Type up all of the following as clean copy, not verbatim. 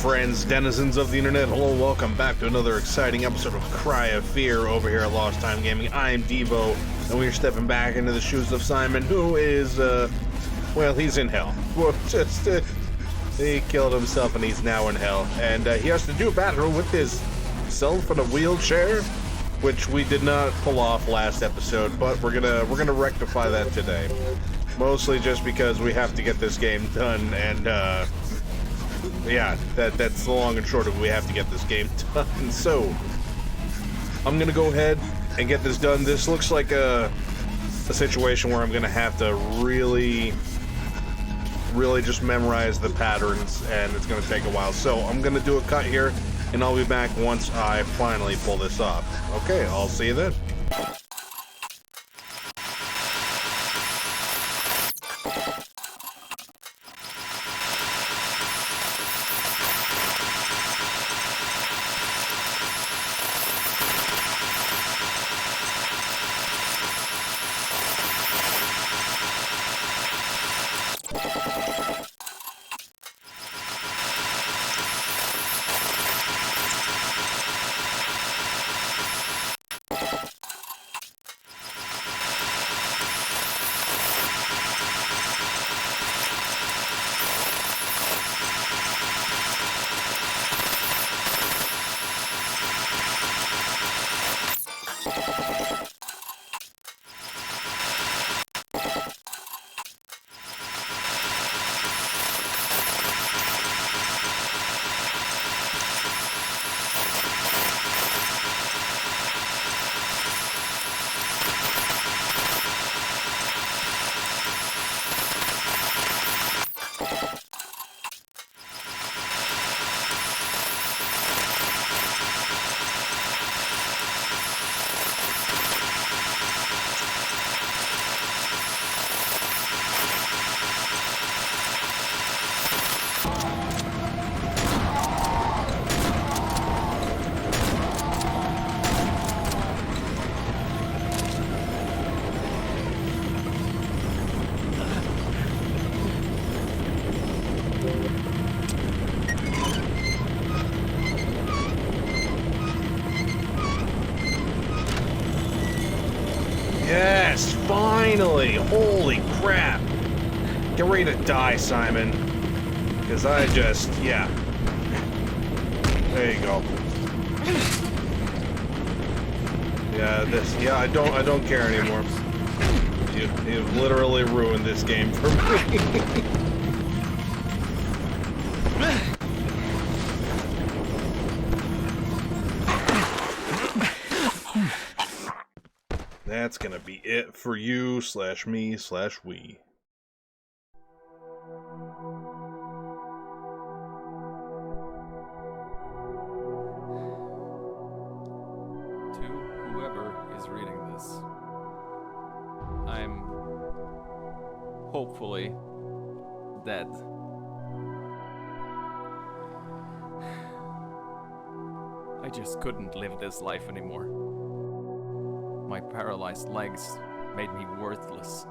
friends, denizens of the internet. Hello, welcome back to another exciting episode of Cry of Fear over here at LostTimeGaming. I am Devo, and we're stepping back into the shoes of Simon, who is, well, he's in hell. Well, he killed himself and he's now in hell. And he has to do battle with his self in a wheelchair, which we did not pull off last episode, but we're gonna rectify that today. Mostly just because we have to get this game done, and yeah, that's the long and short of it. We have to get this game done. So I'm gonna go ahead and get this done. This looks like a situation where I'm gonna have to really just memorize the patterns, and it's gonna take a while. So I'm gonna do a cut here, and I'll be back once I finally pull this off. Okay, I'll see you then. Yes, finally! Holy crap! Get ready to die, Simon. Because I just, yeah. There you go. Yeah, I don't care anymore. You've literally ruined this game for me. That's gonna be it for you, /me/we. To whoever is reading this, I'm hopefully dead. I just couldn't live this life anymore. My paralyzed legs made me worthless,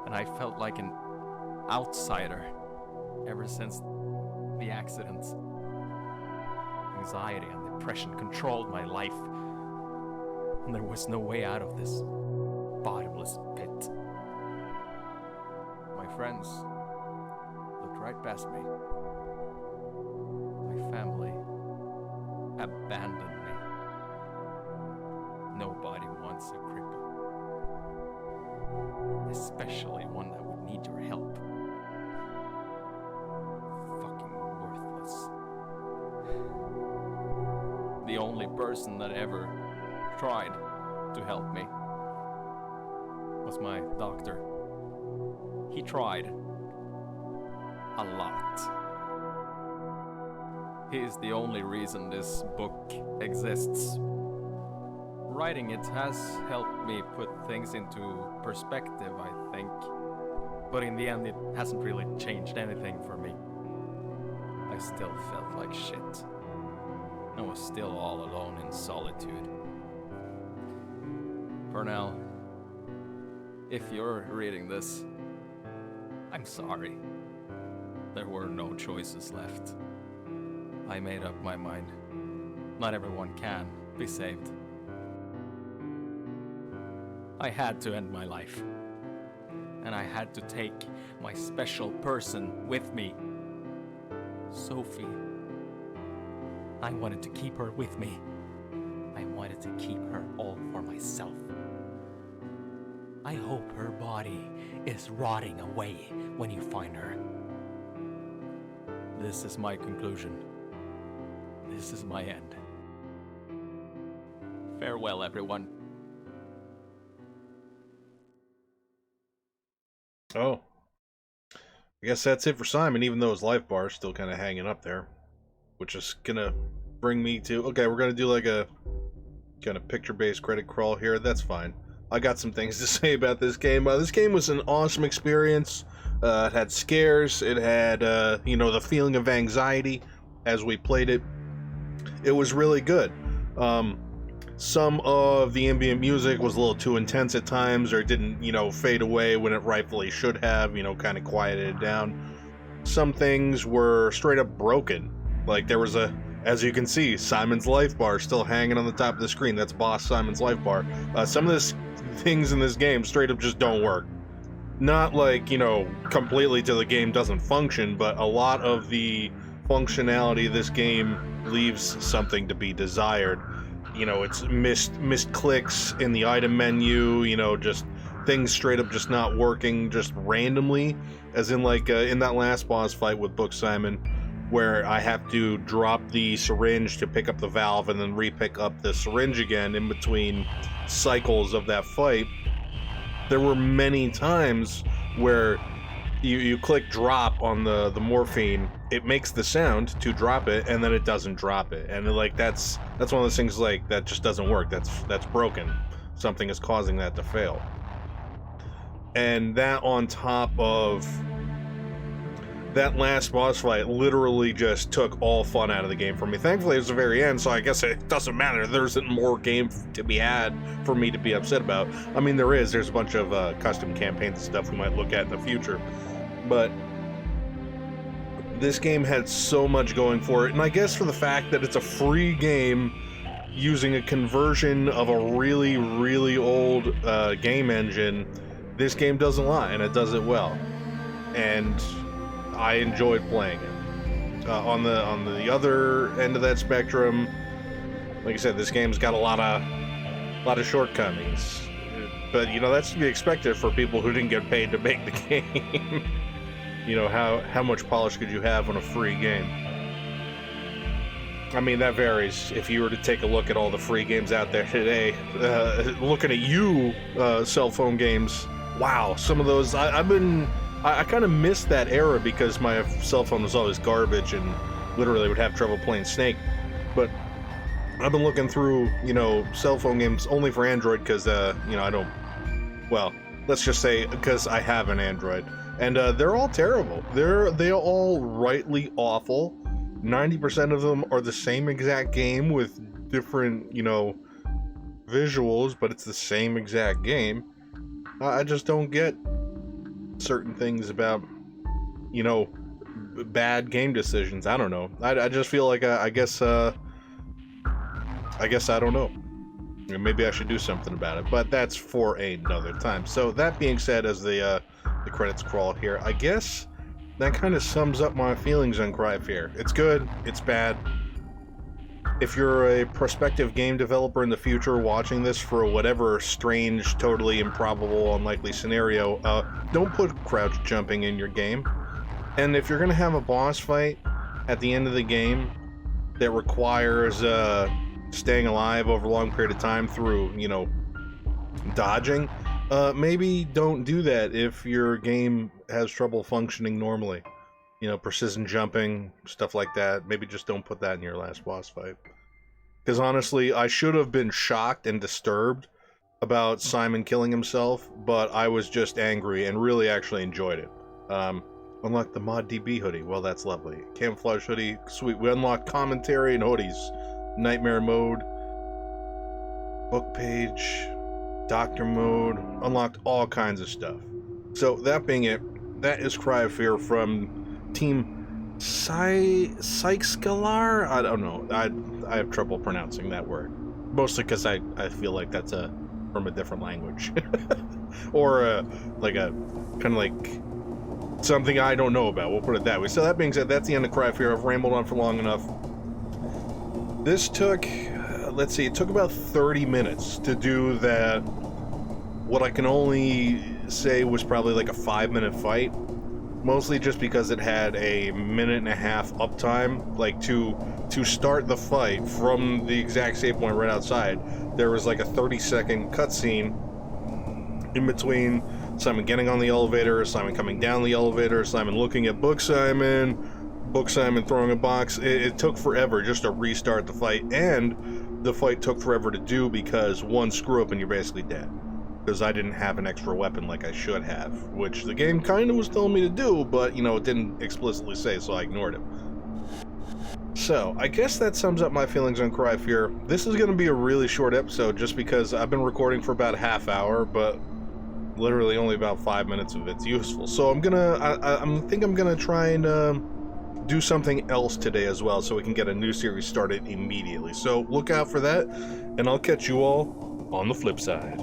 and I felt like an outsider ever since the accident. Anxiety and depression controlled my life, and there was no way out of this bottomless pit. My friends looked right past me. My family abandoned me. Nobody wants a cripple, especially one that would need your help. Fucking worthless. The only person that ever tried to help me was my doctor. He tried a lot. He is the only reason this book exists. Writing it has helped me put things into perspective, I think. But in the end, it hasn't really changed anything for me. I still felt like shit. I was still all alone in solitude. For now, if you're reading this, I'm sorry. There were no choices left. I made up my mind. Not everyone can be saved. I had to end my life. And I had to take my special person with me. Sophie. I wanted to keep her with me. I wanted to keep her all for myself. I hope her body is rotting away when you find her. This is my conclusion. This is my end. Farewell, everyone. Oh. I guess that's it for Simon, even though his life bar is still kind of hanging up there. Which is gonna bring me to... Okay, we're gonna do like a kind of picture-based credit crawl here. That's fine. I got some things to say about this game. This game was an awesome experience. It had scares. It had, the feeling of anxiety as we played it. It was really good. Some of the ambient music was a little too intense at times, or it didn't, fade away when it rightfully should have, kind of quieted it down. Some things were straight up broken. Like there was as you can see, Simon's life bar still hanging on the top of the screen. That's Boss Simon's life bar. Some of the things in this game straight up just don't work. Not like, completely till the game doesn't function, but a lot of the functionality of this game leaves something to be desired. It's missed clicks in the item menu, just things straight up just not working just randomly, as in like in that last boss fight with Book Simon, where I have to drop the syringe to pick up the valve and then re-pick up the syringe again in between cycles of that fight. There were many times where you click drop on the morphine, it makes the sound to drop it, and then it doesn't drop it, and like that's one of those things like that just doesn't work. That's broken. Something is causing that to fail. And that on top of that last boss fight literally just took all fun out of the game for me. Thankfully it was the very end, so I guess it doesn't matter. There isn't more game to be had for me to be upset about. I mean, there's a bunch of custom campaigns and stuff we might look at in the future, but this game had so much going for it, and I guess for the fact that it's a free game using a conversion of a really, really old game engine, this game does a lot, and it does it well. And I enjoyed playing it. On the other end of that spectrum, like I said, this game's got a lot of shortcomings. But that's to be expected for people who didn't get paid to make the game. How much polish could you have on a free game? I mean, that varies. If you were to take a look at all the free games out there today, looking at you, cell phone games, wow, some of those, I kind of missed that era because my cell phone was always garbage and literally would have trouble playing Snake. But I've been looking through, cell phone games only for Android because, I don't, well, let's just say because I have an Android. And they're all terrible. They're all rightly awful. 90% of them are the same exact game with different, visuals, but it's the same exact game. I just don't get certain things about, bad game decisions. I don't know. I just feel like I guess I don't know. Maybe I should do something about it, but that's for another time. So that being said, as the credits crawl here, I guess that kind of sums up my feelings on Cry of Fear. It's good, it's bad. If you're a prospective game developer in the future watching this for whatever strange, totally improbable, unlikely scenario, don't put crouch jumping in your game. And if you're going to have a boss fight at the end of the game that requires staying alive over a long period of time through, dodging, maybe don't do that if your game has trouble functioning normally. Precision jumping, stuff like that. Maybe just don't put that in your last boss fight. Because honestly, I should have been shocked and disturbed about Simon killing himself, but I was just angry and really actually enjoyed it. Unlocked the Mod DB hoodie. Well, that's lovely. Camouflage hoodie. Sweet. We unlocked commentary and hoodies. Nightmare mode. Book page. Doctor mode. Unlocked all kinds of stuff. So, that being it, that is Cry of Fear from Team Sykescalar? I don't know. I have trouble pronouncing that word. Mostly because I feel like that's from a different language. Or like a kind of like something I don't know about. We'll put it that way. So that being said, that's the end of Cry of Fear. I've rambled on for long enough. This took, let's see, it took about 30 minutes to do that. What I can only say was probably like a 5-minute fight. Mostly just because it had a 1.5-minute uptime, like to start the fight from the exact save point right outside. There was like a 30-second cutscene in between Simon getting on the elevator, Simon coming down the elevator, Simon looking at Book Simon throwing a box. It took forever just to restart the fight, and the fight took forever to do because one screw up and you're basically dead. Because I didn't have an extra weapon like I should have, which the game kind of was telling me to do, but, you know, it didn't explicitly say, so I ignored it. So, I guess that sums up my feelings on Cry of Fear. This is going to be a really short episode just because I've been recording for about a half hour, but literally only about 5 minutes of it's useful. So I'm gonna try and do something else today as well so we can get a new series started immediately. So look out for that, and I'll catch you all on the flip side.